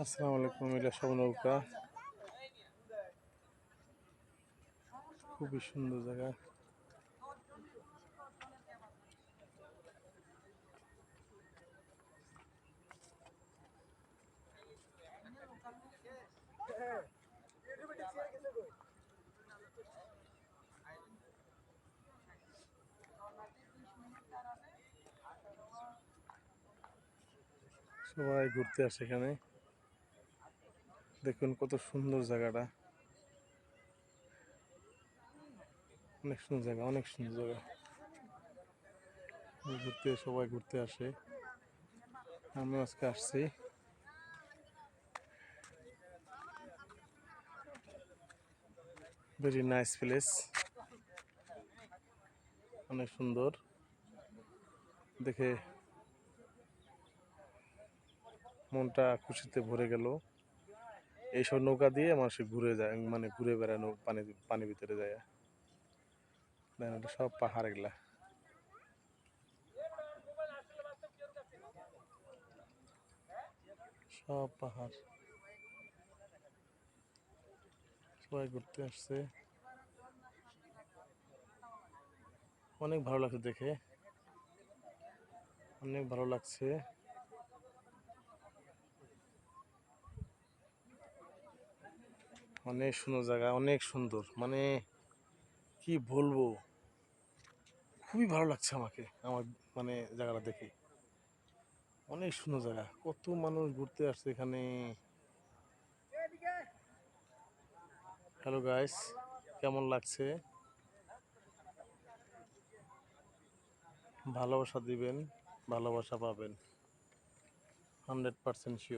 আসসালামু আলাইকুম, এটা সব নৌকা। খুবই সুন্দর জায়গা। সবাই ঘুরতে আসে এখানে। দেখুন কত সুন্দর জায়গাটা, অনেক সুন্দর জায়গা, অনেক সুন্দর জায়গা। সবাই ঘুরতে আসে, আমি আজকে আসছি। ভেরি নাইস প্লেস, অনেক সুন্দর। দেখে মনটা খুশিতে ভরে গেল। এইসব নৌকা দিয়ে মানুষ ঘুরে যায়, মানে ঘুরে বেড়ানো, পানি ভিতরে যায়। দেখেন, এটা সব পাহাড়, এগুলা সব পাহাড়। সবাই ঘুরতে আসছে, অনেক ভালো লাগছে দেখে, অনেক ভালো লাগছে। অনেক সুন্দর জায়গা, অনেক সুন্দর, মানে কি বলবো, খুবই ভালো লাগছে আমার মানে জায়গাটা দেখে। অনেক সুন্দর জায়গা, কত মানুষ ঘুরতে আসছে এখানে। হ্যালো গাইস, কেমন লাগছে? ভালোবাসা দিবেন, ভালোবাসা পাবেন, 100% শিওর।